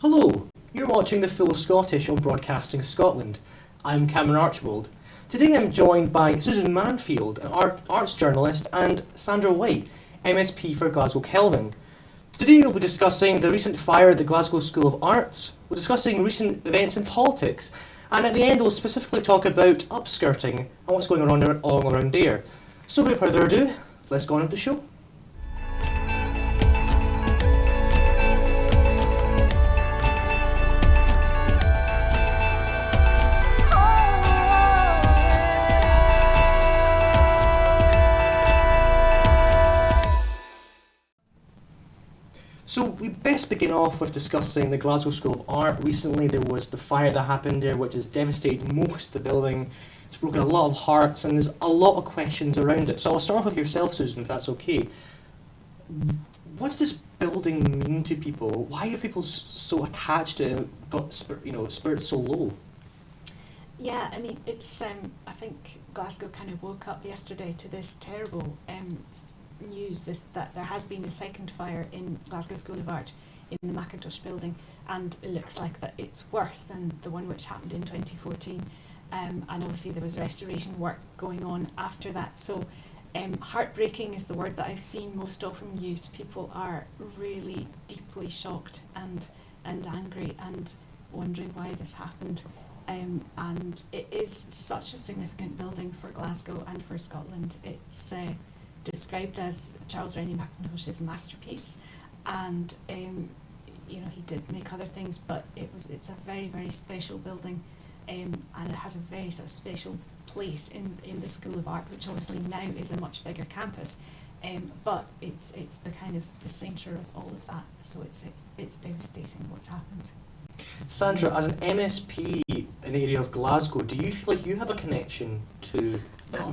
Hello, you're watching the Full Scottish on Broadcasting Scotland. I'm Cameron Archibald. Today I'm joined by Susan Mansfield, an arts journalist, and Sandra White, MSP for Glasgow Cowcaddens. Today we'll be discussing the recent fire at the Glasgow School of Art, we're discussing recent events in politics, and at the end we'll specifically talk about upskirting and what's going on all around there. So without further ado, let's go on with the show. So we best begin off with discussing the Glasgow School of Art. Recently there was the fire that happened there which has devastated most of the building. It's broken a lot of hearts and there's a lot of questions around it. So I'll start off with yourself, Susan, if that's okay. What does this building mean to people? Why are people so attached to it, got spirits so low? Yeah, I mean, it's I think Glasgow kind of woke up yesterday to this terrible news that there has been a second fire in Glasgow School of Art in the Macintosh building, and it looks like that it's worse than the one which happened in 2014, and obviously there was restoration work going on after that. So heartbreaking is the word that I've seen most often used. People are really deeply shocked and angry and wondering why this happened, and it is such a significant building for Glasgow and for Scotland. It's described as Charles Rennie Mackintosh's masterpiece, and he did make other things, but it's a very, very special building, and it has a very sort of special place in the School of Art, which obviously now is a much bigger campus, but it's the kind of the centre of all of that. So it's devastating what's happened. Sandra, as an MSP in the area of Glasgow, do you feel like you have a connection to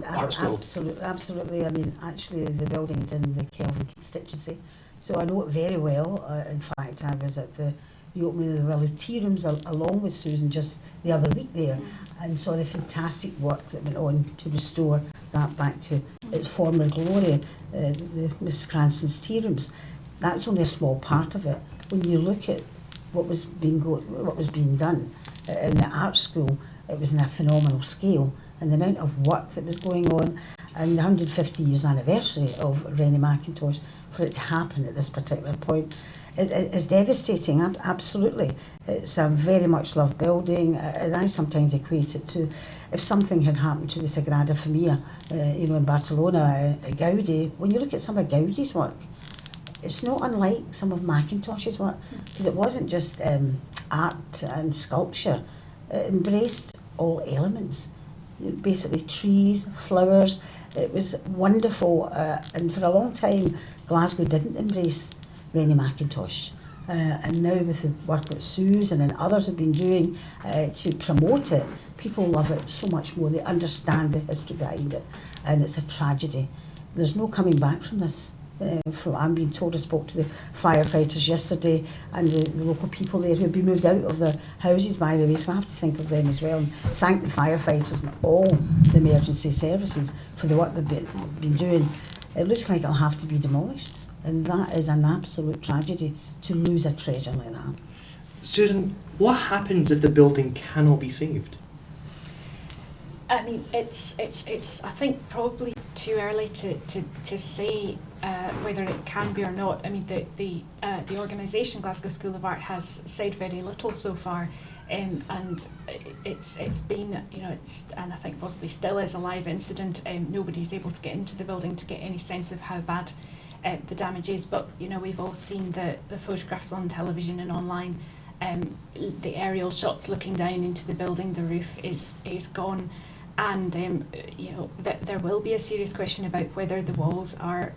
art school? Absolutely. I mean, actually, the building is in the Kelvin constituency, so I know it very well. In fact, I was at the opening of the Willow Tea Rooms along with Susan just the other week there, and saw the fantastic work that went on to restore that back to its former glory, the Mrs. Cranston's Tea Rooms. That's only a small part of it. When you look at what was being done in the art school, it was on a phenomenal scale. And the amount of work that was going on, and the 150 years anniversary of Rennie Mackintosh, for it to happen at this particular point, it is devastating, absolutely. It's a very much loved building, and I sometimes equate it to if something had happened to the Sagrada Familia, in Barcelona, Gaudi. When you look at some of Gaudi's work, it's not unlike some of Mackintosh's work, because it wasn't just art and sculpture. It embraced all elements. Basically trees, flowers. It was wonderful, and for a long time Glasgow didn't embrace Rennie Mackintosh, and now with the work that Susan and others have been doing to promote it, people love it so much more. They understand the history behind it, and it's a tragedy. There's no coming back from this. I'm being told, I spoke to the firefighters yesterday and the local people there who have been moved out of their houses, by the way, so we have to think of them as well and thank the firefighters and all the emergency services for the work they've been doing. It looks like it'll have to be demolished, and that is an absolute tragedy to lose a treasure like that. Susan, what happens if the building cannot be saved? I mean, it's I think probably too early to say whether it can be or not. I mean, the organisation Glasgow School of Art has said very little so far, and it's been and I think possibly still is a live incident. Nobody's able to get into the building to get any sense of how bad the damage is. But we've all seen the photographs on television and online. The aerial shots looking down into the building. The roof is gone. And there will be a serious question about whether the walls are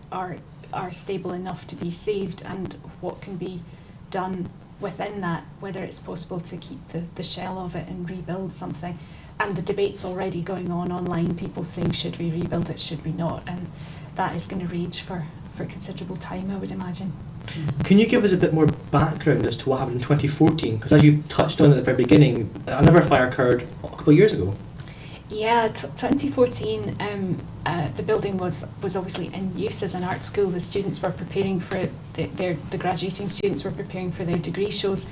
stable enough to be saved, and what can be done within that, whether it's possible to keep the shell of it and rebuild something. And the debate's already going on online, people saying should we rebuild it, should we not, and that is going to rage for considerable time, I would imagine. Can you give us a bit more background as to what happened in 2014? Because as you touched on at the very beginning, another fire occurred a couple of years ago. Yeah, 2014, the building was obviously in use as an art school. The students were preparing for the graduating students were preparing for their degree shows,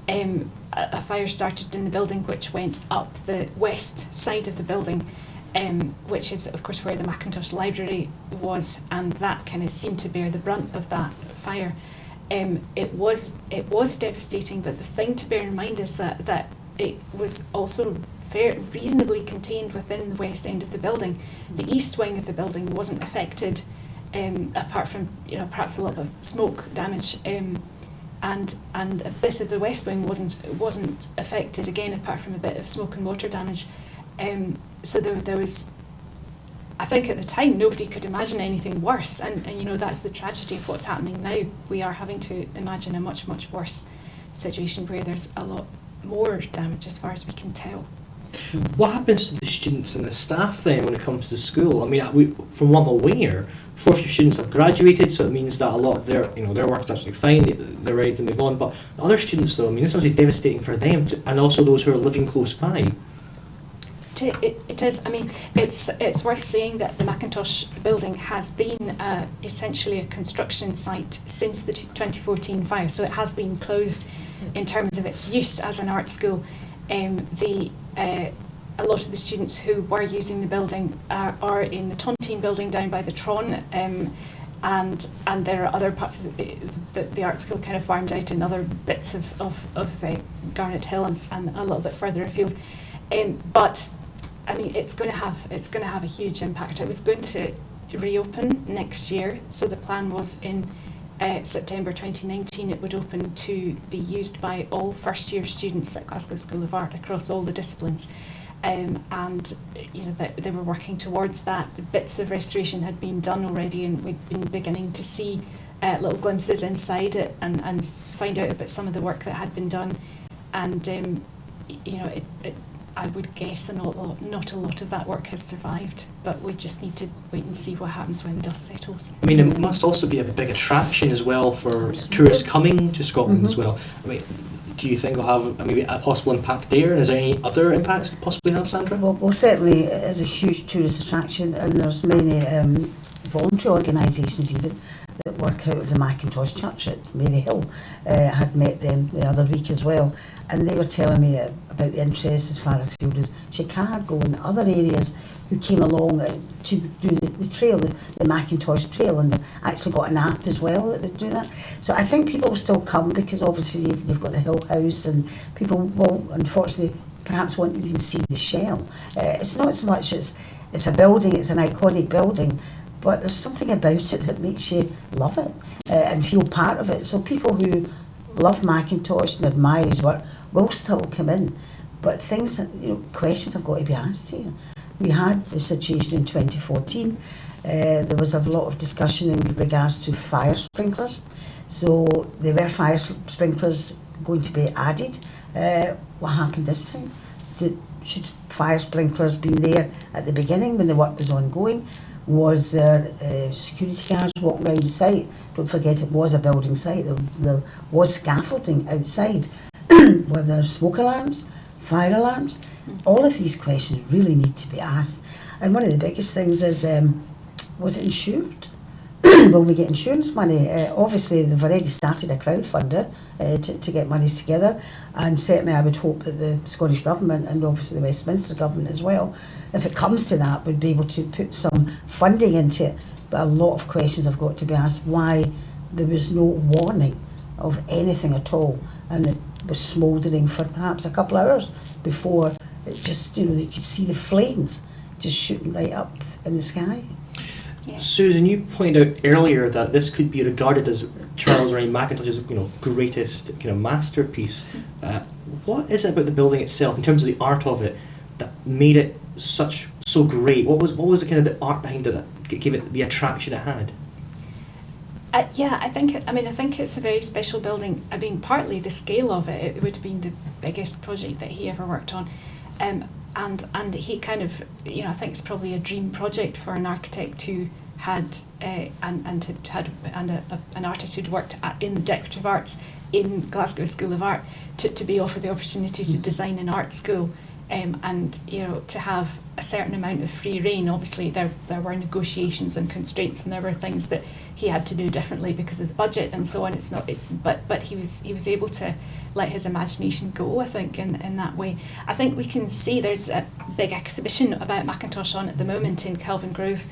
a fire started in the building which went up the west side of the building, which is of course where the Macintosh library was, and that kind of seemed to bear the brunt of that fire. It was devastating, but the thing to bear in mind is that it was also reasonably contained within the west end of the building. The east wing of the building wasn't affected, apart from perhaps a lot of smoke damage, and a bit of the west wing wasn't affected again, apart from a bit of smoke and water damage. So there was, I think at the time nobody could imagine anything worse, and that's the tragedy of what's happening now. We are having to imagine a much worse situation where there's a lot more damage as far as we can tell. What happens to the students and the staff then when it comes to school? I mean, from what I'm aware, 4th year students have graduated, so it means that a lot of their work is absolutely fine, they're ready to move on. But other students, though, I mean, this must be devastating for them, and also those who are living close by. It is. I mean, it's worth saying that the Macintosh building has been essentially a construction site since the 2014 fire, so it has been closed in terms of its use as an art school. A lot of the students who were using the building are in the Tontine building down by the Tron, and there are other parts of the art school kind of farmed out in other bits of Garnet Hill and a little bit further afield. But I mean, it's going to have a huge impact. It was going to reopen next year, so the plan was in September 2019 it would open to be used by all first year students at Glasgow School of Art across all the disciplines, and they were working towards that. Bits of restoration had been done already, and we'd been beginning to see little glimpses inside it and find out about some of the work that had been done, and I would guess that not a lot of that work has survived, but we just need to wait and see what happens when the dust settles. I mean, it must also be a big attraction as well for tourists coming to Scotland as well. I mean, do you think it'll have maybe a possible impact there? And is there any other impacts it possibly have, Sandra? Well, certainly it is a huge tourist attraction, and there's many voluntary organisations even that work out of the Macintosh Church at Mary Hill. Had met them the other week as well, and they were telling me about the interest as far afield as Chicago and other areas who came along to do the trail, the Macintosh Trail, and they actually got an app as well that would do that. So I think people will still come, because obviously you've got the Hill House, and people will unfortunately perhaps won't even see the shell. It's not so much it's a building, it's an iconic building, but there's something about it that makes you love it and feel part of it. So people who love Macintosh and admire his work will still come in, but things, questions have got to be asked here. We had the situation in 2014. There was a lot of discussion in regards to fire sprinklers. So there were fire sprinklers going to be added. What happened this time? Should fire sprinklers been there at the beginning when the work was ongoing? Was there security guards walking around the site? Don't forget, it was a building site. There was scaffolding outside. Were there smoke alarms, fire alarms? All of these questions really need to be asked. And one of the biggest things is, was it insured? Will we get insurance money? Obviously, they've already started a crowdfunder to get monies together, and certainly I would hope that the Scottish Government and obviously the Westminster Government as well, if it comes to that, would be able to put some funding into it. But a lot of questions have got to be asked why there was no warning of anything at all, and it was smouldering for perhaps a couple of hours before it just, you could see the flames just shooting right up in the sky. Yeah. Susan, you pointed out earlier that this could be regarded as Charles Ray Macintosh's greatest masterpiece. What is it about the building itself, in terms of the art of it, that made it so great? What was the kind of the art behind it that gave it the attraction it had? I think it's a very special building. I mean, partly the scale of it. It would have been the biggest project that he ever worked on. And he kind of, I think it's probably a dream project for an architect who had an artist who'd worked in the decorative arts in Glasgow School of Art to be offered the opportunity to design an art school and to have a certain amount of free rein. Obviously, there were negotiations and constraints, and there were things that he had to do differently because of the budget and so on. But he was able to let his imagination go, I think, in that way. I think we can see there's a big exhibition about Mackintosh on at the moment in Kelvin Grove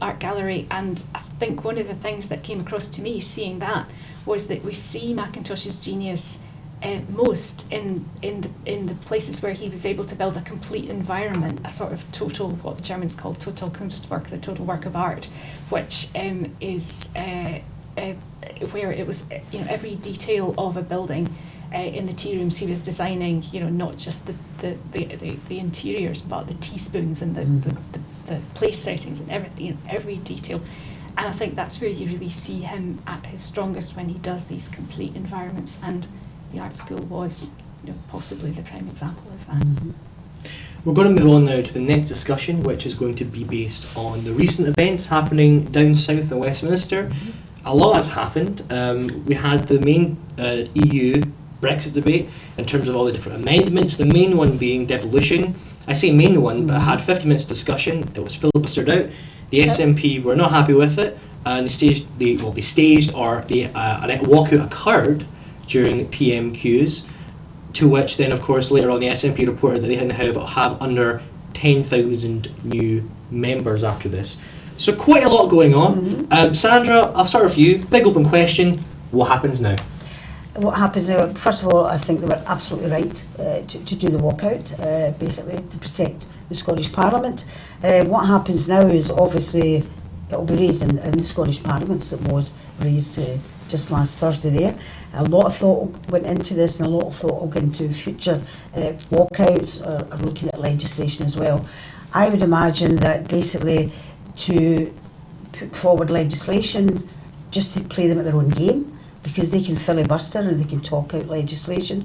Art Gallery, and I think one of the things that came across to me seeing that was that we see Mackintosh's genius most in the places where he was able to build a complete environment, a sort of total, what the Germans call total Kunstwerk, the total work of art, which is where it was every detail of a building. In the tea rooms, he was designing, not just the interiors, but the teaspoons and the place settings and everything, every detail. And I think that's where you really see him at his strongest, when he does these complete environments. And the art school was, possibly the prime example of that. Mm-hmm. We're going to move on now to the next discussion, which is going to be based on the recent events happening down south in Westminster. Mm-hmm. A lot has happened. We had the main EU Brexit debate in terms of all the different amendments, the main one being devolution. I say main one, but I had 50 minutes discussion. It was filibustered out. The SNP were not happy with it, and a walkout occurred during PMQs, to which then, of course, later on the SNP reported that they have under 10,000 new members after this. So quite a lot going on. Mm-hmm. Sandra, I'll start with you. Big open question. What happens now? What happens now? First of all, I think they were absolutely right to do the walkout, basically to protect the Scottish Parliament. What happens now is obviously it will be raised in the Scottish Parliament, as it was raised just last Thursday there. A lot of thought went into this, and a lot of thought will go into future walkouts or looking at legislation as well. I would imagine that basically to put forward legislation just to play them at their own game, because they can filibuster and they can talk out legislation.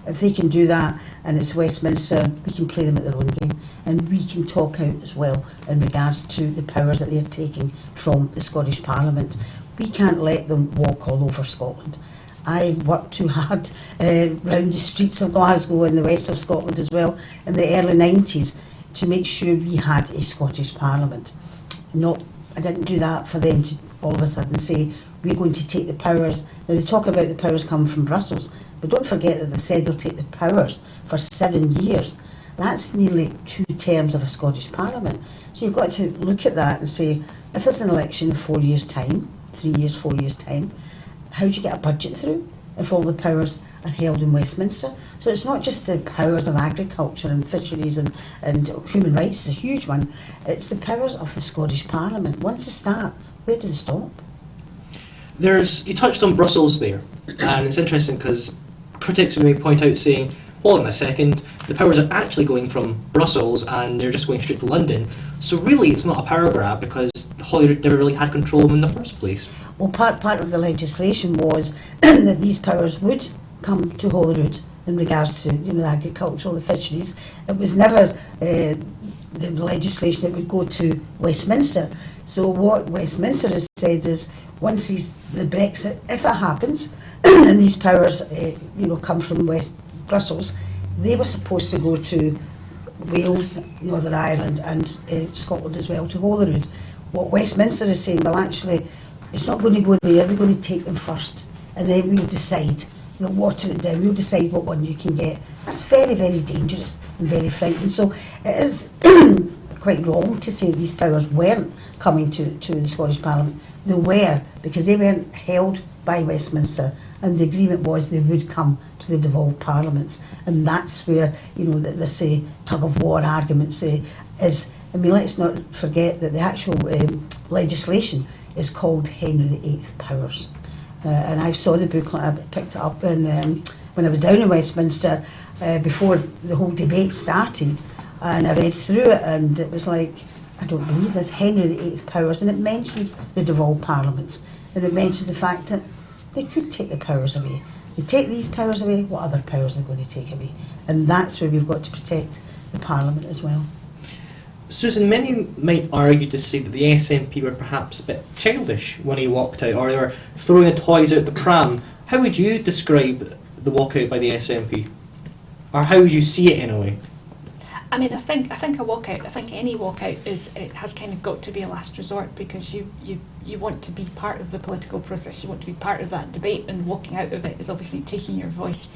If they can do that and it's Westminster, we can play them at their own game, and we can talk out as well in regards to the powers that they're taking from the Scottish Parliament. We can't let them walk all over Scotland. I worked too hard round the streets of Glasgow and the west of Scotland as well in the early 90s to make sure we had a Scottish Parliament. I didn't do that for them to all of a sudden say, we're going to take the powers. Now they talk about the powers coming from Brussels, but don't forget that they said they'll take the powers for 7 years. That's nearly 2 terms of a Scottish Parliament. So you've got to look at that and say, if there's an election in 4 years' time, 3 years, 4 years' time, how do you get a budget through if all the powers are held in Westminster? So it's not just the powers of agriculture and fisheries and human rights is a huge one. It's the powers of the Scottish Parliament. Once they start, where do they stop? You touched on Brussels there, and it's interesting because critics may point out saying, hold on a second, the powers are actually going from Brussels and they're just going straight to London. So really it's not a power grab because Holyrood never really had control of them in the first place. Well, part of the legislation was that these powers would come to Holyrood in regards to the agricultural, the fisheries. It was never the legislation that would go to Westminster. So what Westminster has said is, once the Brexit, if it happens, and these powers come from Brussels, they were supposed to go to Wales, Northern Ireland and Scotland as well, to Holyrood. What Westminster is saying, well actually, it's not going to go there, we're going to take them first, and then we'll decide, we'll water it down, we'll decide what one you can get. That's very, very dangerous and very frightening. So it is quite wrong to say these powers weren't coming to the Scottish Parliament. They were, because they weren't held by Westminster, and the agreement was they would come to the devolved parliaments, and that's where they say tug of war arguments is. I mean, let's not forget that the actual legislation is called Henry VIII Powers, and I saw the booklet. I picked it up when I was down in Westminster before the whole debate started, and I read through it, and it was like, I don't believe this, Henry VIII Powers, and it mentions the devolved parliaments, and it mentions the fact that they could take the powers away. They take these powers away, what other powers are they going to take away? And that's where we've got to protect the Parliament as well. Susan, many might argue to say that the SNP were perhaps a bit childish when he walked out, or they were throwing the toys out the pram. How would you describe the walkout by the SNP? Or how would you see it in a way? I mean, I think a walkout. I think any walkout has kind of got to be a last resort, because you want to be part of the political process. You want to be part of that debate, and walking out of it is obviously taking your voice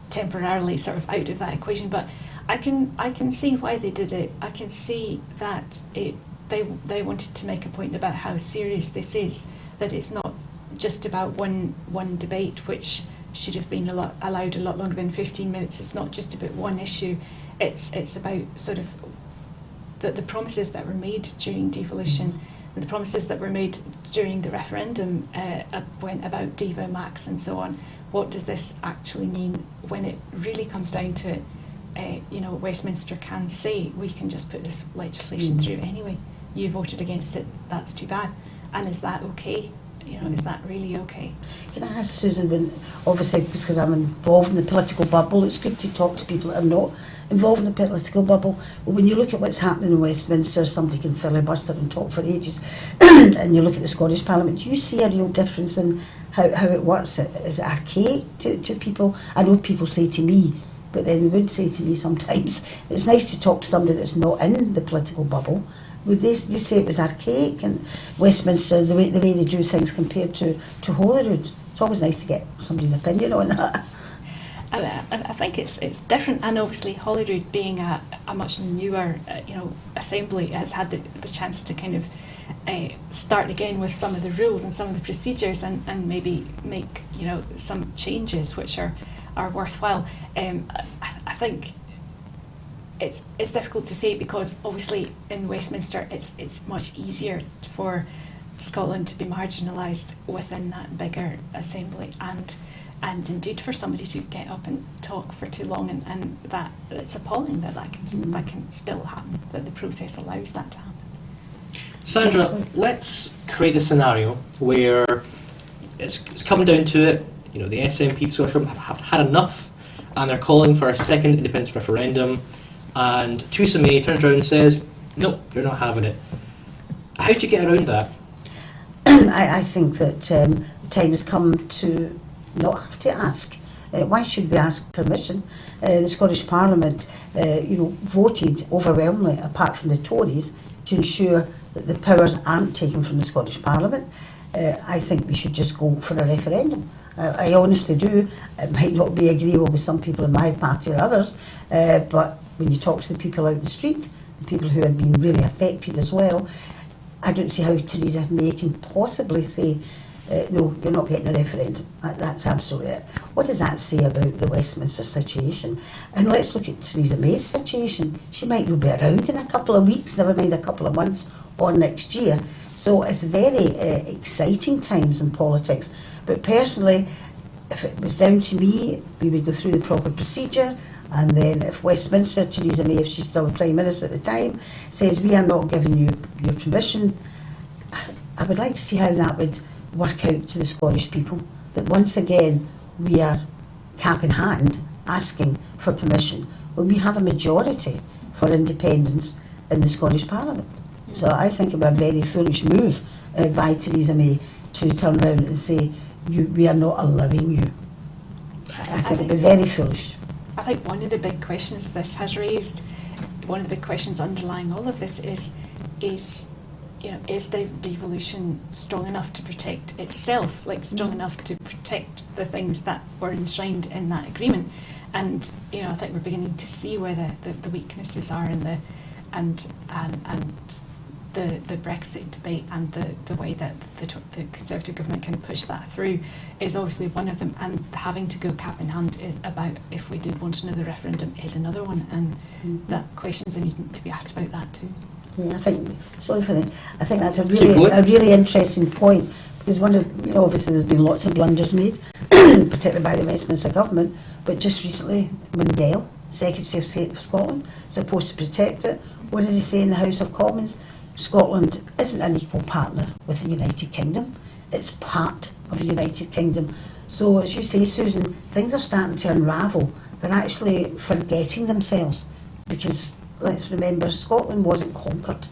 temporarily sort of out of that equation. But I can see why they did it. I can see that they wanted to make a point about how serious this is. That it's not just about one debate, which should have been allowed a lot longer than 15 minutes. It's not just about one issue. It's about sort of the promises that were made during devolution, and the promises that were made during the referendum about DEVA, Max and so on. What does this actually mean when it really comes down to it? Westminster can say, we can just put this legislation through anyway. You voted against it, that's too bad. And is that okay? Is that really okay? Can I ask Susan, when obviously because I'm involved in the political bubble, it's good to talk to people that are not involved in the political bubble. But when you look at what's happening in Westminster, somebody can filibuster and talk for ages, and you look at the Scottish Parliament, do you see a real difference in how it works? Is it archaic to people? I know people say to me, but then they would say to me sometimes, it's nice to talk to somebody that's not in the political bubble. Would you say it was archaic in Westminster, the way they do things compared to Holyrood? It's always nice to get somebody's opinion on that. I think it's different, and obviously Holyrood being a much newer assembly has had the chance to kind of start again with some of the rules and some of the procedures, and maybe make some changes which are worthwhile. I think it's difficult to say, because obviously in Westminster it's much easier for Scotland to be marginalised within that bigger assembly, and indeed for somebody to get up and talk for too long, and that it's appalling that can still happen, that the process allows that to happen. Sandra, let's create a scenario where it's coming down to it. The SNP, the Scottish Government, have had enough, and they're calling for a second independence referendum. And Theresa May turns around and says, "No, you're not having it." How do you get around that? I think that the time has come to not have to ask. Why should we ask permission? The Scottish Parliament, voted overwhelmingly, apart from the Tories, to ensure that the powers aren't taken from the Scottish Parliament. I think we should just go for a referendum. I honestly do. It might not be agreeable with some people in my party or others, but when you talk to the people out in the street, the people who have been really affected as well, I don't see how Theresa May can possibly say, no, you're not getting a referendum. That's absolutely it. What does that say about the Westminster situation? And let's look at Theresa May's situation. She might not be around in a couple of weeks, never mind a couple of months or next year. So it's very exciting times in politics. But personally, if it was down to me, we would go through the proper procedure, and then if Westminster, Theresa May, if she's still the Prime Minister at the time, says we are not giving you your permission, I would like to see how that would work out to the Scottish people. That once again we are cap in hand asking for permission when we have a majority for independence in the Scottish Parliament. So I think it would be a very foolish move by Theresa May to turn around and say, we are not allowing you. I think it would be very foolish. I think one of the big questions this has raised, one of the big questions underlying all of this is the devolution strong enough to protect itself, strong enough to protect the things that were enshrined in that agreement? And I think we're beginning to see where the weaknesses are in the Brexit debate, and the way that the Conservative government can push that through is obviously one of them, and having to go cap in hand is about, if we did want another referendum, is another one, and that questions are needing to be asked about that too. Yeah, I think that's a really interesting point, because one of obviously there's been lots of blunders made, particularly by the Westminster government, but just recently Mundell, Secretary of State for Scotland, supposed to protect it. What does he say in the House of Commons? Scotland isn't an equal partner with the United Kingdom. It's part of the United Kingdom. So as you say, Susan, things are starting to unravel. They're actually forgetting themselves, because let's remember, Scotland wasn't conquered.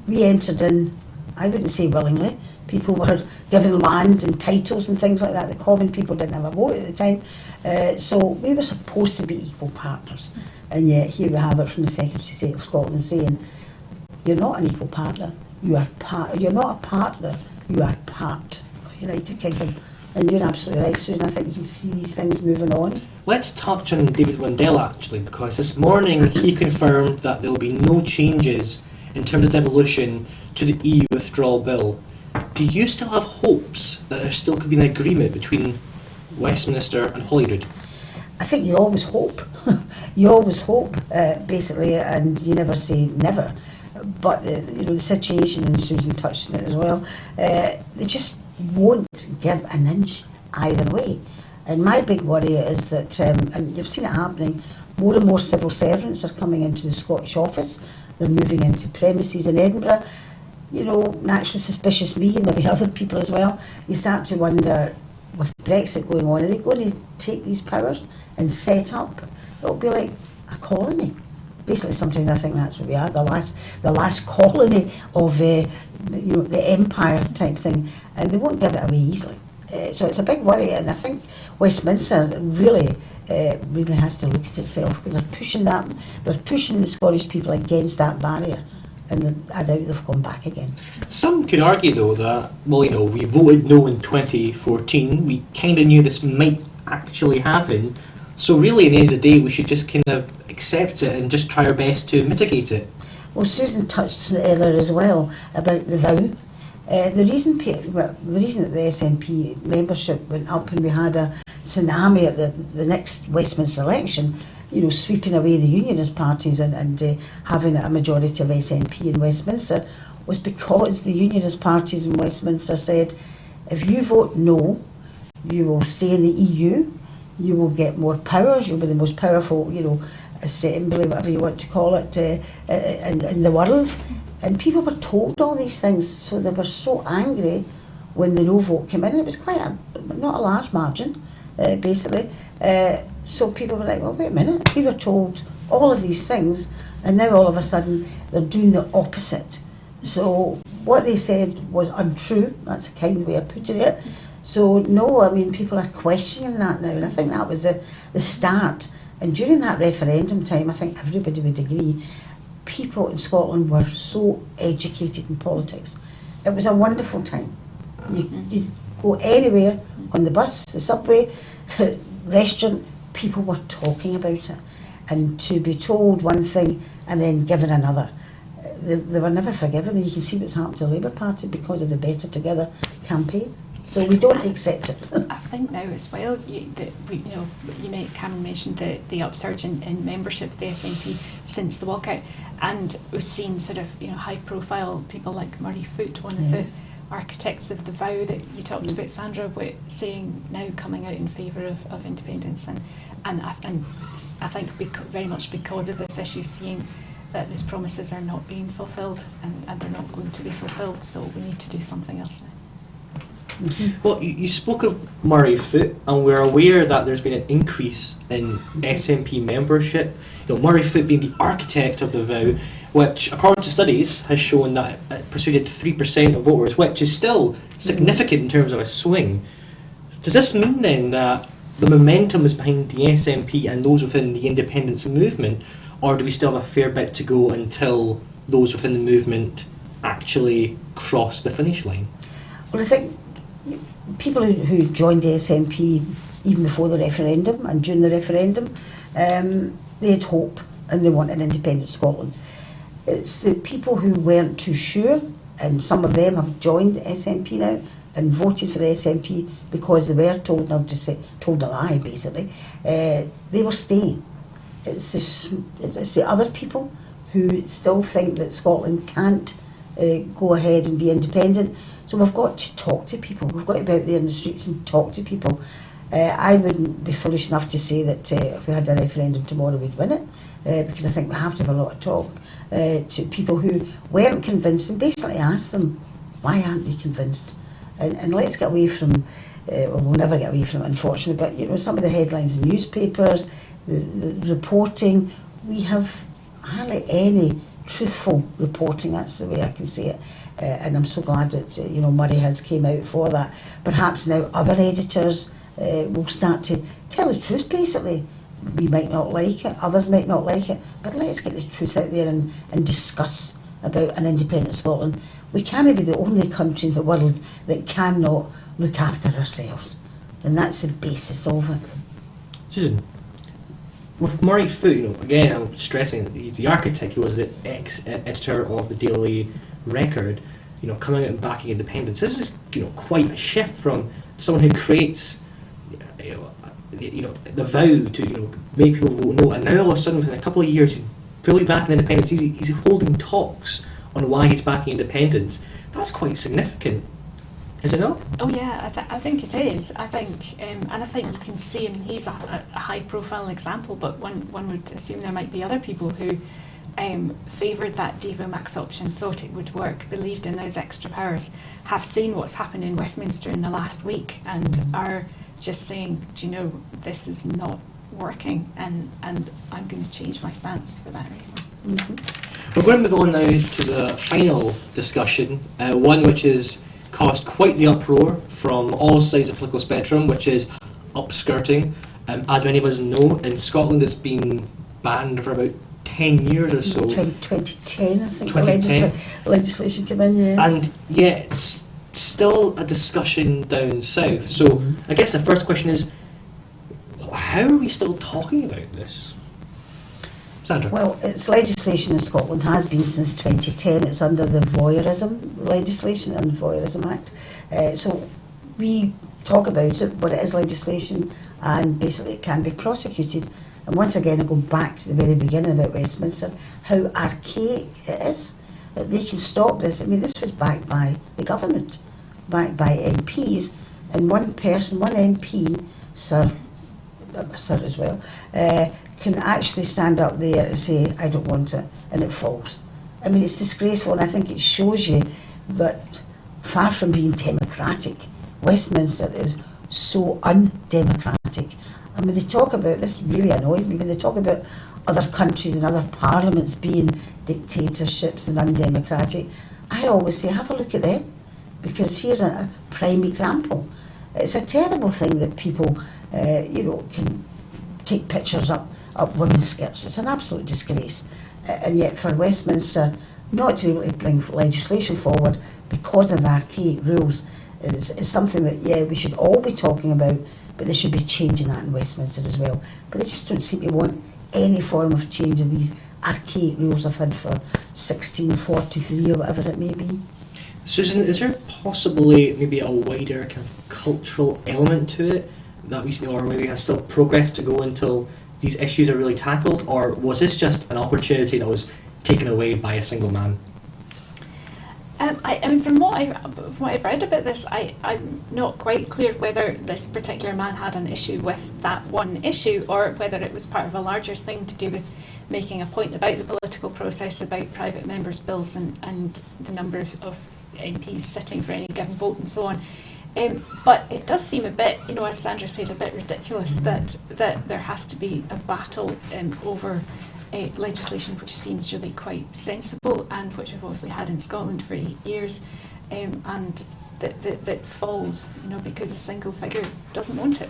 We entered in, I wouldn't say willingly, people were given land and titles and things like that. The common people didn't have a vote at the time. So we were supposed to be equal partners. And yet here we have it from the Secretary of State of Scotland saying, you're not an equal partner, you are you're not a partner, you are part of the United Kingdom. And you're absolutely right, Susan. I think you can see these things moving on. Let's touch on David Wendell actually, because this morning he confirmed that there will be no changes in terms of devolution to the EU withdrawal bill. Do you still have hopes that there still could be an agreement between Westminster and Holyrood? I think you always hope. You always hope, basically, and you never say never. But the situation, and Susan touched on it as well, they just won't give an inch either way. And my big worry is that, and you've seen it happening, more and more civil servants are coming into the Scottish office. They're moving into premises in Edinburgh. You know, naturally suspicious me and maybe other people as well. You start to wonder, with Brexit going on, are they going to take these powers and set up? It'll be like a colony. Basically, sometimes I think that's what we are, the last colony of the empire type thing, and they won't give it away easily. So it's a big worry, and I think Westminster really has to look at itself, because they're pushing the Scottish people against that barrier, and I doubt they've gone back again. Some could argue though that, well, you know, we voted no in 2014, we kind of knew this might actually happen, so really at the end of the day we should just kind of accept it and just try our best to mitigate it. Well, Susan touched on it earlier as well about the vow. The reason that the SNP membership went up and we had a tsunami at the next Westminster election, you know, sweeping away the unionist parties and having a majority of SNP in Westminster, was because the unionist parties in Westminster said, if you vote no, you will stay in the EU, you will get more powers, you'll be the most powerful, you know, assembly, whatever you want to call it, in the world. And people were told all these things, so they were so angry when the no vote came in. It was quite not a large margin, basically. So people were like, well, wait a minute, we were told all of these things, and now all of a sudden they're doing the opposite. So what they said was untrue. That's a kind way of putting it. So no, I mean, people are questioning that now, and I think that was the start. And during that referendum time, I think everybody would agree, people in Scotland were so educated in politics. It was a wonderful time. You'd go anywhere, on the bus, the subway, restaurant, people were talking about it. And to be told one thing and then given another, they were never forgiven. And you can see what's happened to the Labour Party because of the Better Together campaign. So we don't accept it. I think now as well, Cameron mentioned the upsurge in membership of the SNP since the walkout, and we've seen sort of high profile people like Murray Foote, one of the architects of the vow that you talked about, Sandra, saying now coming out in favour of independence, and I think very much because of this issue, seeing that these promises are not being fulfilled and they're not going to be fulfilled, so we need to do something else now. Mm-hmm. Well, you spoke of Murray Foote, and we're aware that there's been an increase in SNP membership. Murray Foote being the architect of the vow, which, according to studies, has shown that it persuaded 3% of voters, which is still significant in terms of a swing. Does this mean then that the momentum is behind the SNP and those within the independence movement, or do we still have a fair bit to go until those within the movement actually cross the finish line? Well, I think people who joined the SNP even before the referendum and during the referendum, they had hope and they want an independent Scotland. It's the people who weren't too sure, and some of them have joined the SNP now and voted for the SNP because they were told a lie, basically. They were staying. It's the other people who still think that Scotland can't go ahead and be independent. So we've got to talk to people. We've got to be out there in the streets and talk to people. I wouldn't be foolish enough to say that if we had a referendum tomorrow we'd win it, because I think we have to have a lot of talk to people who weren't convinced and basically ask them, why aren't we convinced? And let's get away from, we'll never get away from it, unfortunately, but some of the headlines in newspapers, the reporting, we have hardly any truthful reporting. That's the way I can say it. And I'm so glad that Murray has came out for that. Perhaps now other editors will start to tell the truth. Basically, we might not like it, others might not like it, but let's get the truth out there and discuss about an independent Scotland. We can't be the only country in the world that cannot look after ourselves, and that's the basis of it. Susan, with Murray Foot, again, I'm stressing that he's the architect. He was the ex-editor of the Daily Record. Coming out and backing independence. This is quite a shift from someone who creates the vow to make people vote no, and now all of a sudden within a couple of years he's fully backing independence. He's holding talks on why he's backing independence. That's quite significant, is it not? Oh yeah, I think it is. I think, and I think you can see. I mean, he's a high-profile example, but one would assume there might be other people who favoured that Devo Max option, thought it would work, believed in those extra powers, have seen what's happened in Westminster in the last week, and are just saying, do you know, this is not working, and I'm going to change my stance for that reason. Mm-hmm. We're going to move on now to the final discussion, one which has caused quite the uproar from all sides of the political spectrum, which is upskirting. As many of us know, in Scotland it's been banned for about 10 years or so. 2010, I think 2010. The legislation came in, yeah. And yet it's still a discussion down south. So I guess the first question is, how are we still talking about this? Sandra? Well, it's legislation in Scotland, has been since 2010. It's under the voyeurism legislation and Voyeurism Act. So we talk about it, but it is legislation, and basically it can be prosecuted. And once again, I go back to the very beginning about Westminster, how archaic it is, that they can stop this. I mean, this was backed by the government, backed by MPs, and one person, one MP, Sir as well, can actually stand up there and say, I don't want it, and it falls. I mean, it's disgraceful, and I think it shows you that far from being democratic, Westminster is so undemocratic. And when they talk about, this really annoys me, when they talk about other countries and other parliaments being dictatorships and undemocratic, I always say, have a look at them, because here's a prime example. It's a terrible thing that people, can take pictures up women's skirts. It's an absolute disgrace. And yet for Westminster not to be able to bring legislation forward because of the archaic rules is something that, we should all be talking about, but they should be changing that in Westminster as well. But they just don't seem to want any form of change in these archaic rules I've had for 1643 or whatever it may be. Susan, is there possibly maybe a wider kind of cultural element to it that we see, or maybe have still progress to go until these issues are really tackled, or was this just an opportunity that was taken away by a single man? I mean, from what I've read about this, I'm not quite clear whether this particular man had an issue with that one issue, or whether it was part of a larger thing to do with making a point about the political process, about private members' bills and the number of MPs sitting for any given vote and so on. But it does seem a bit, as Sandra said, a bit ridiculous that there has to be a battle over legislation which seems really quite sensible and which we've obviously had in Scotland for 8 years, and that falls, because a single figure doesn't want it.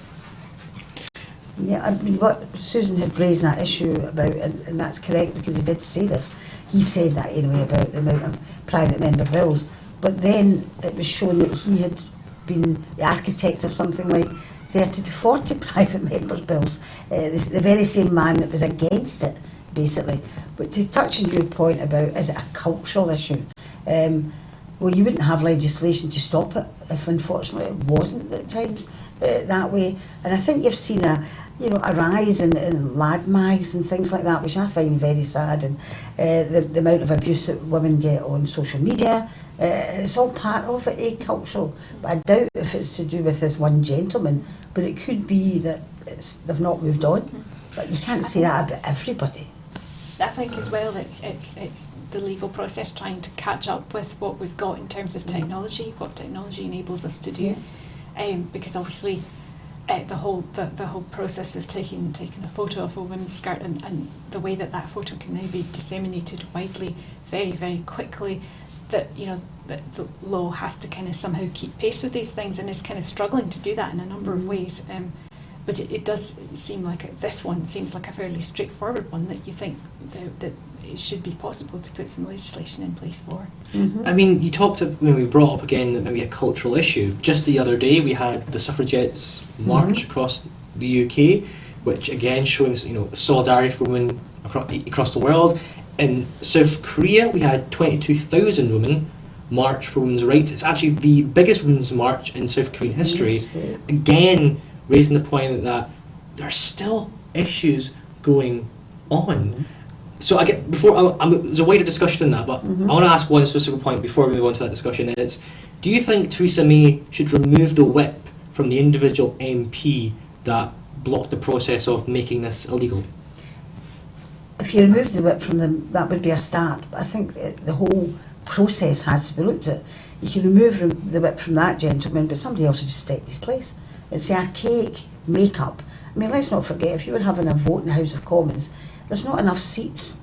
Yeah, I mean, what Susan had raised that issue about, and that's correct because he did say this. He said that anyway about the amount of private member bills, but then it was shown that he had been the architect of something like 30 to 40 private members' bills. The very same man that was against it, basically. But to touch on your point about, is it a cultural issue? Well, you wouldn't have legislation to stop it if, unfortunately, it wasn't at times that way. And I think you've seen a rise in lad mags and things like that, which I find very sad. And the amount of abuse that women get on social media, it's all part of it, cultural. But I doubt if it's to do with this one gentleman, but it could be that they've not moved on. But you can't say that about everybody. I think as well it's the legal process trying to catch up with what we've got in terms of technology, what technology enables us to do. Because obviously the whole process of taking a photo of a woman's skirt and the way that photo can now be disseminated widely very, very quickly, that that the law has to kind of somehow keep pace with these things and is kind of struggling to do that in a number of ways. But it does seem like this one seems like a fairly straightforward one that you think that it should be possible to put some legislation in place for. Mm-hmm. I mean, you talked, when we brought up again that maybe a cultural issue. Just the other day we had the suffragettes march across the UK, which again showing solidarity for women across the world. In South Korea we had 22,000 women march for women's rights. It's actually the biggest women's march in South Korean history. Again, raising the point that there are still issues going on. So I get there's a wider discussion in that, but I want to ask one specific point before we move on to that discussion. And it's, do you think Theresa May should remove the whip from the individual MP that blocked the process of making this illegal? If you remove the whip from them, that would be a start. But I think the whole process has to be looked at. You can remove the whip from that gentleman, but somebody else should just step his place. It's the archaic make-up. I mean, let's not forget, if you were having a vote in the House of Commons, there's not enough seats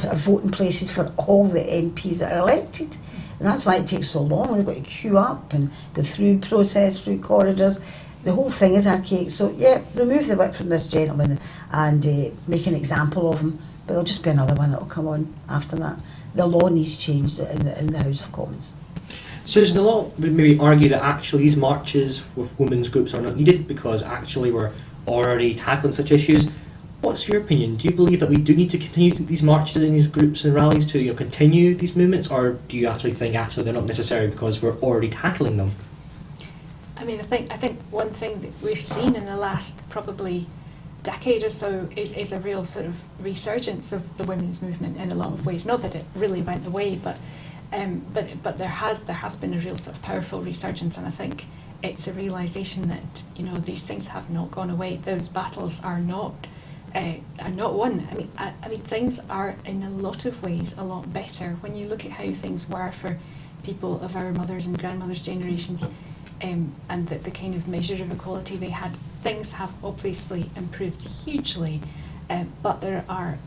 or voting places for all the MPs that are elected. And that's why it takes so long. They've got to queue up and go through process, through corridors. The whole thing is archaic. So, yeah, remove the whip from this gentleman and make an example of him. But there'll just be another one that will come on after that. The law needs changed in the House of Commons. Susan, a lot would maybe argue that actually these marches with women's groups are not needed because actually we're already tackling such issues. What's your opinion? Do you believe that we do need to continue these marches and these groups and rallies to continue these movements, or do you actually think they're not necessary because we're already tackling them? I mean, I think one thing that we've seen in the last probably decade or so is a real sort of resurgence of the women's movement in a lot of ways. Not that it really went away, but there has been a real sort of powerful resurgence, and I think it's a realisation that these things have not gone away. Those battles are not won. I mean things are in a lot of ways a lot better when you look at how things were for people of our mothers and grandmothers' generations, and the kind of measure of equality they had. Things have obviously improved hugely, but there are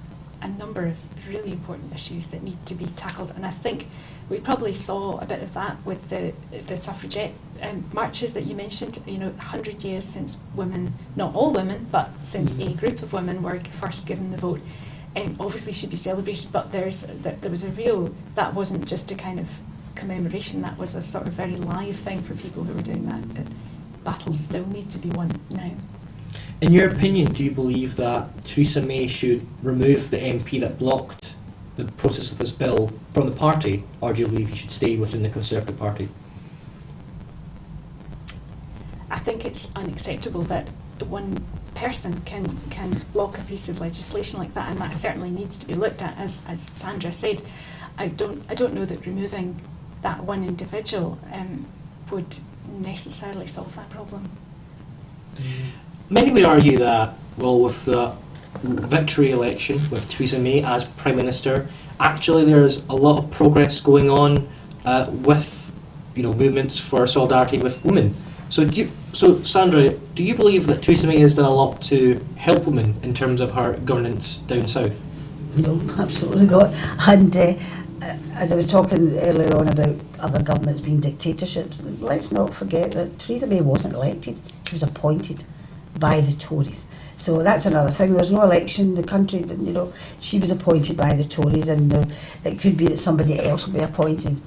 a number of really important issues that need to be tackled, and I think we probably saw a bit of that with the suffragette marches that you mentioned. 100 years since women, not all women, but since a group of women were first given the vote, obviously should be celebrated, but there was a real, that wasn't just a kind of commemoration, that was a sort of very live thing for people who were doing that. Battles still need to be won now. In your opinion, do you believe that Theresa May should remove the MP that blocked the process of this bill from the party, or do you believe he should stay within the Conservative Party? I think it's unacceptable that one person can block a piece of legislation like that, and that certainly needs to be looked at. As Sandra said, I don't know that removing that one individual would necessarily solve that problem. Many would argue that, well, with the victory election with Theresa May as Prime Minister, actually there's a lot of progress going on with movements for solidarity with women. So Sandra, do you believe that Theresa May has done a lot to help women in terms of her governance down south? No, absolutely not. And as I was talking earlier on about other governments being dictatorships, let's not forget that Theresa May wasn't elected. She was appointed by the Tories. So that's another thing. There's no election. The country, she was appointed by the Tories, and it could be that somebody else will be appointed.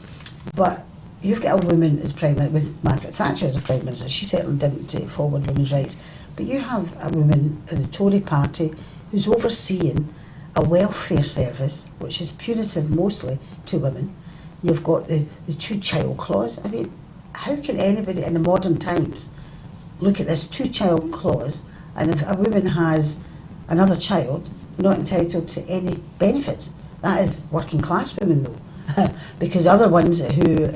But you've got a woman as Prime Minister, with Margaret Thatcher as a Prime Minister. She certainly didn't take forward women's rights. But you have a woman in the Tory party who's overseeing a welfare service, which is punitive mostly to women. You've got the two-child clause. I mean, how can anybody in the modern times look at this two-child clause, and if a woman has another child, not entitled to any benefits? That is working class women though, because other ones who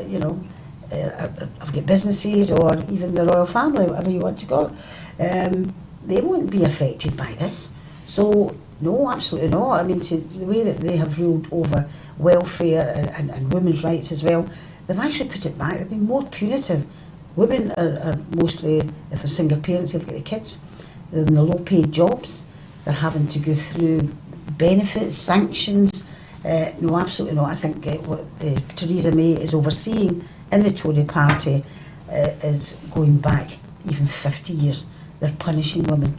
have got businesses, or even the royal family, whatever you want to call it, they won't be affected by this. So no, absolutely not. I mean, to the way that they have ruled over welfare and women's rights as well, they've actually put it back. They've been more punitive women are mostly, if they're single parents, they've got the kids, they're in the low paid jobs, they're having to go through benefits, sanctions. No, absolutely not. I think what Theresa May is overseeing in the Tory party is going back even 50 years. They're punishing women.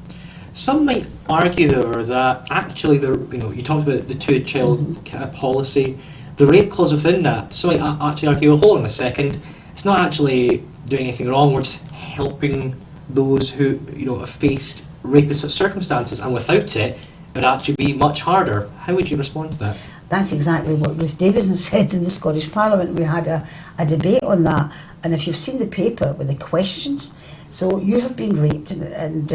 Some might argue, however, that actually, you talked about the two-child policy, the rape clause within that. Some might actually argue, well, hold on a second, it's not actually doing anything wrong. We're just helping those who have faced rape in such circumstances, and without it, it would actually be much harder. How would you respond to that? That's exactly what Ruth Davidson said in the Scottish Parliament. We had a debate on that, and if you've seen the paper with the questions, so you have been raped, and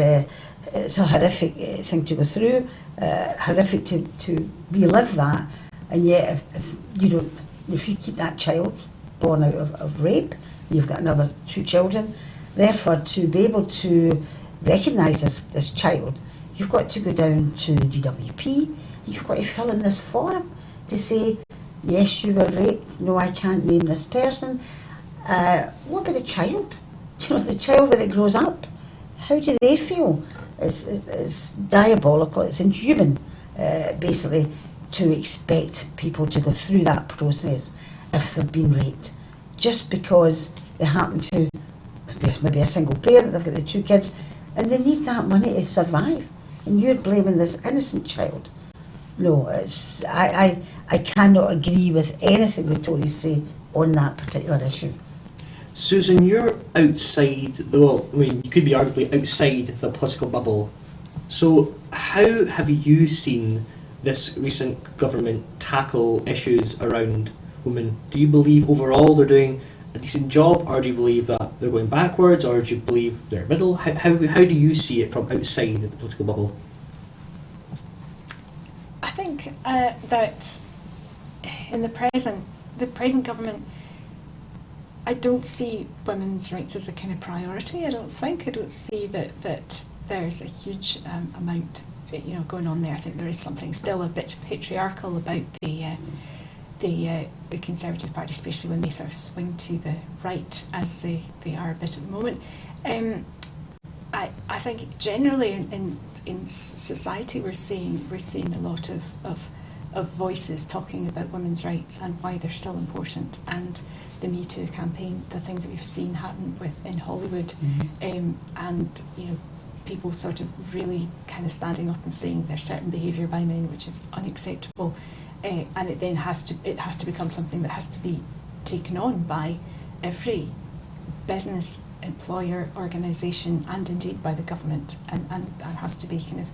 it's a horrific thing to go through, horrific to relive that, and yet if you keep that child born out of rape, you've got another 2 children. Therefore, to be able to recognise this child, you've got to go down to the DWP, you've got to fill in this form to say, yes, you were raped, no, I can't name this person. What about the child? The child when it grows up, how do they feel? It's diabolical, it's inhuman, basically, to expect people to go through that process if they've been raped, just because they happen to maybe a single parent, they've got the 2 kids, and they need that money to survive, and you're blaming this innocent child. No, I cannot agree with anything the Tories say on that particular issue. Susan, you're outside, you could be arguably outside the political bubble. So how have you seen this recent government tackle issues around women? Do you believe overall they're doing a decent job, or do you believe that they're going backwards, or do you believe they're middle? How do you see it from outside of the political bubble? I think that in the present government, I don't see women's rights as a kind of priority. I don't see that there's a huge amount going on there. I think there is something still a bit patriarchal about the Conservative Party, especially when they sort of swing to the right as they are a bit at the moment. I think generally in society we're seeing a lot of voices talking about women's rights and why they're still important, and the Me Too campaign, the things that we've seen happen in Hollywood, and people sort of really kind of standing up and saying there's certain behaviour by men which is unacceptable, and it then has to become something that has to be taken on by every business, employer, organisation, and indeed by the government, and has to be kind of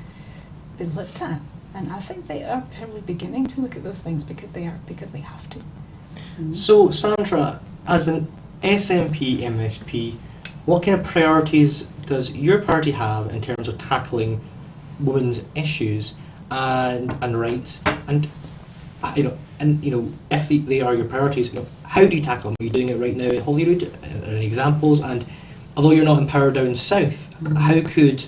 been looked at. And I think they are probably beginning to look at those things because they have to. So, Sandra, as an SNP MSP, what kind of priorities does your party have in terms of tackling women's issues and rights? And if they are your priorities, how do you tackle them? Are you doing it right now in Holyrood? Are there any examples? And although you're not in power down south, how could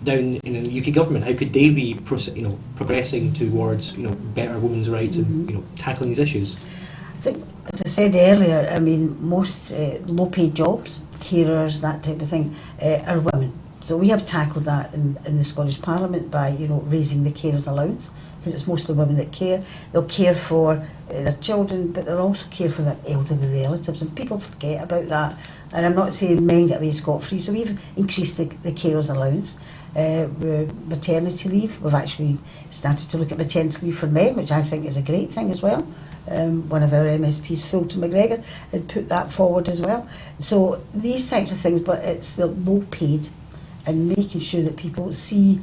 down in the UK government, how could they be progressing towards better women's rights and tackling these issues? I think, as I said earlier, I mean, most low-paid jobs, carers, that type of thing, are women. So we have tackled that in the Scottish Parliament by raising the carers allowance, because it's mostly women that care. They'll care for their children, but they'll also care for their elderly relatives, and people forget about that. And I'm not saying men get away scot-free, so we've increased the carers allowance. Maternity leave, we've actually started to look at maternity leave for men, which I think is a great thing as well. One of our MSPs, Fulton McGregor, had put that forward as well. So these types of things, but it's the low paid and making sure that people see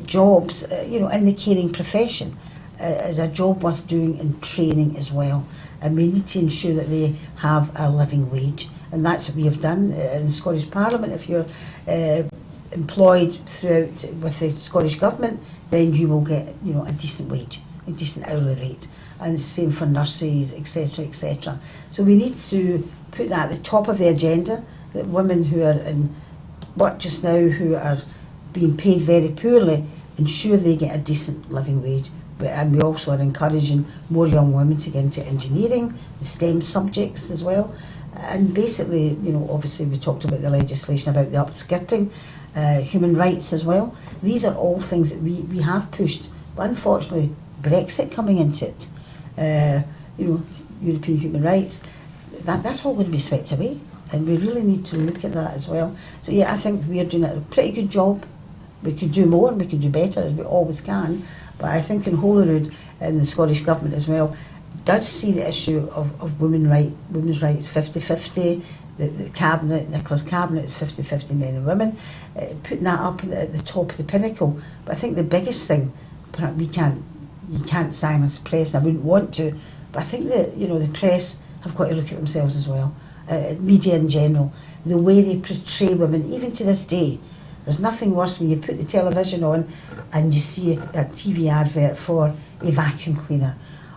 jobs, in the caring profession as a job worth doing, and training as well. And we need to ensure that they have a living wage, and that's what we have done in the Scottish Parliament. If you're employed throughout with the Scottish Government, then you will get a decent wage, a decent hourly rate, and the same for nurses, etc., etc. So we need to put that at the top of the agenda, that women who are in work just now, who are being paid very poorly, ensure they get a decent living wage. And we also are encouraging more young women to get into engineering, the STEM subjects as well, And basically, you know, obviously we talked about the legislation about the upskirting, human rights as well. These are all things that we have pushed, but unfortunately Brexit coming into it, you know, European human rights, that's all going to be swept away, and we really need to look at that as well. So yeah, I think we are doing a pretty good job. We could do more and we could do better, as we always can, but I think in Holyrood and the Scottish Government as well does see the issue of women's rights 50-50. The cabinet, Nicola's cabinet, is 50-50 men and women, putting that up at the top of the pinnacle. But I think the biggest thing, perhaps you can't silence the press, and I wouldn't want to, but I think that, you know, the press have got to look at themselves as well, media in general, the way they portray women, even to this day. There's nothing worse when you put the television on and you see a TV advert for a vacuum cleaner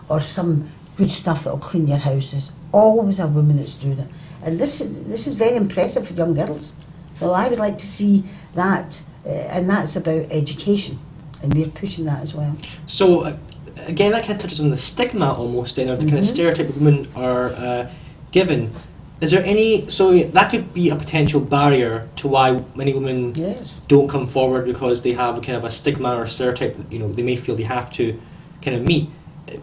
or some good stuff that will clean your houses. Always a woman that's doing it. And this is very impressive for young girls. So I would like to see that, and that's about education, and we're pushing that as well. So again, that kind of touches on the stigma almost, or the kind of stereotype that women are given. Is there any, so that could be a potential barrier to why many women don't come forward, because they have a kind of a stigma or stereotype that, you know, they may feel they have to kind of meet.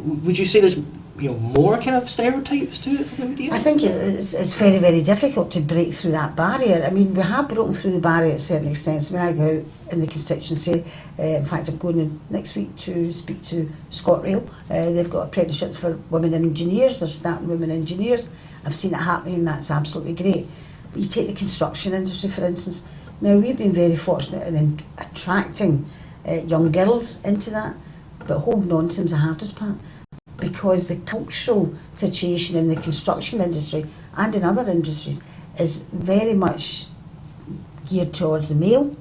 Would you say there's, you know, more kind of stereotypes to it from the media? I think it's very, very difficult to break through that barrier. I mean, we have broken through the barrier at certain extents. When I go out in the constituency, in fact I'm going in next week to speak to ScotRail. They've got apprenticeships for women engineers, they're starting women engineers. I've seen it happening, and that's absolutely great. But you take the construction industry, for instance. Now, we've been very fortunate in attracting young girls into that, but holding on to them's the hardest part, because the cultural situation in the construction industry and in other industries is very much geared towards the male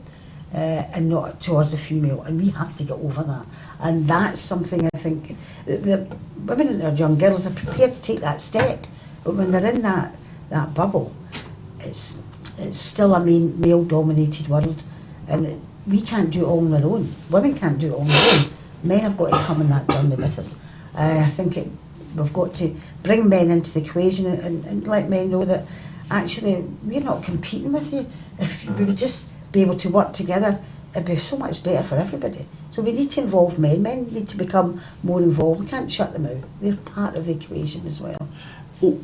and not towards the female, and we have to get over that. And that's something I think the women or young girls are prepared to take that step, but when they're in that bubble, it's still a male-dominated world, and we can't do it all on our own. Women can't do it all on their own. Men have got to come on that journey with us. I think we've got to bring men into the equation and let men know that actually we're not competing with you. If we would just be able to work together, it'd be so much better for everybody. So we need to involve men. Men need to become more involved. We can't shut them out. They're part of the equation as well.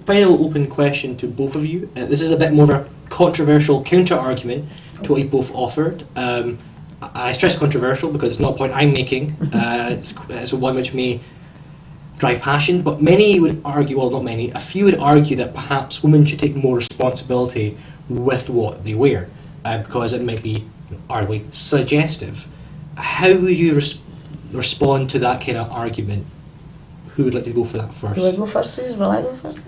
Final open question to both of you. This is a bit more of a controversial counter-argument to what you both offered. I stress controversial because it's not a point I'm making. It's one which may drive passion, but many would argue, well, not many, a few would argue that perhaps women should take more responsibility with what they wear, because it might be arguably suggestive. How would you respond to that kind of argument? Who would like to go for that first? Do I go first, Susan? Will I go first?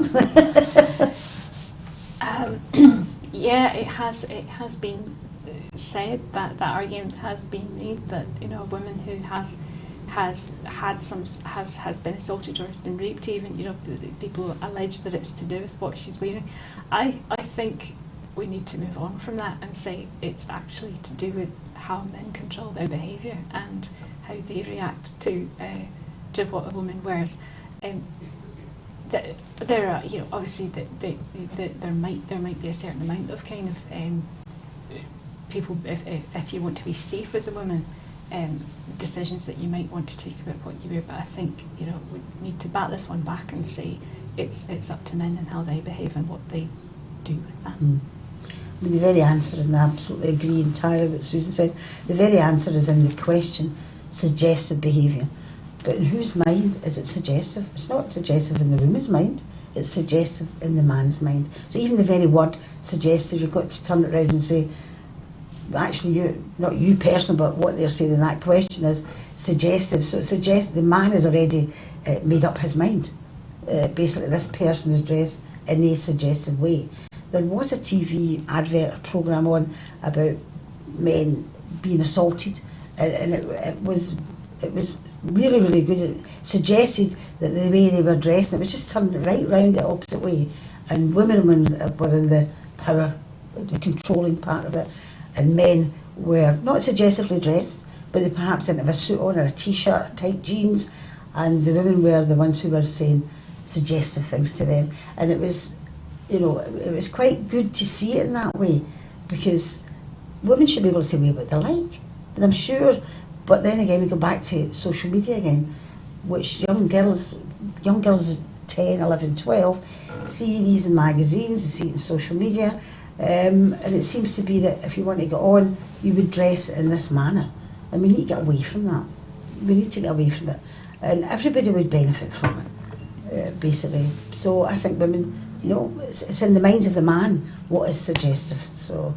Yeah, it has been said that argument has been made that, you know, a woman who has been assaulted or has been raped, even, you know, people allege that it's to do with what she's wearing. I think we need to move on from that and say it's actually to do with how men control their behaviour and how they react to what a woman wears. There are, you know, obviously there might be a certain amount of kind of people, if you want to be safe as a woman, decisions that you might want to take about what you wear. But I think, you know, we need to bat this one back and say it's up to men and how they behave and what they do with that. I mean, the very answer, and I absolutely agree entirely with what Susan said, the very answer is in the question, suggestive behaviour. But in whose mind is it suggestive? It's not suggestive in the woman's mind, it's suggestive in the man's mind. So even the very word suggestive, you've got to turn it around and say, actually, you, not you personally, but what they're saying in that question is suggestive. So it suggests the man has already made up his mind. Basically, this person is dressed in a suggestive way. There was a TV advert programme on about men being assaulted, and it was really, really good. It suggested that the way they were dressed, and it was just turned right round the opposite way. And women were in the power, the controlling part of it, and men were not suggestively dressed, but they perhaps didn't have a suit on or a t-shirt or tight jeans, and the women were the ones who were saying suggestive things to them. And it was you know, it was quite good to see it in that way, because women should be able to wear what they like. And I'm sure, but then again, we go back to social media again, which young girls 10, 11, 12, see these in magazines, they see it in social media, and it seems to be that if you want to get on, you would dress in this manner. And we need to get away from that. We need to get away from it. And everybody would benefit from it, basically. So I think women, you know, it's in the minds of the man what is suggestive. So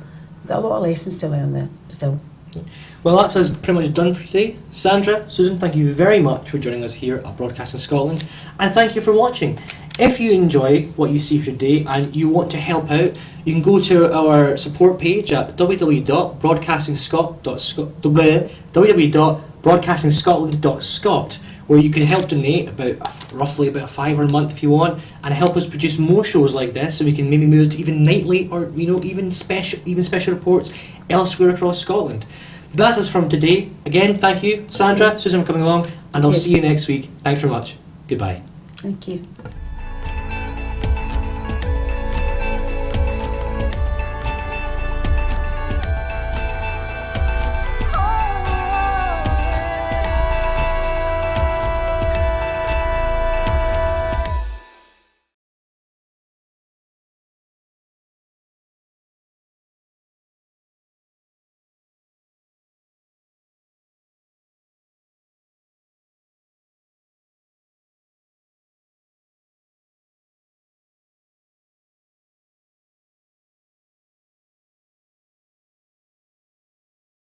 got a lot of lessons to learn there still. Well, that's us pretty much done for today. Sandra, Susan, thank you very much for joining us here at Broadcasting Scotland, and thank you for watching. If you enjoy what you see today and you want to help out, you can go to our support page at www.broadcastingscotland.scot, where you can help donate roughly about £5 a month if you want, and help us produce more shows like this, so we can maybe move to even nightly or even special reports elsewhere across Scotland. That's us from today. Again, thank you, Sandra, Susan, for coming along, and I'll see you next week. Thanks very much. Goodbye. Thank you.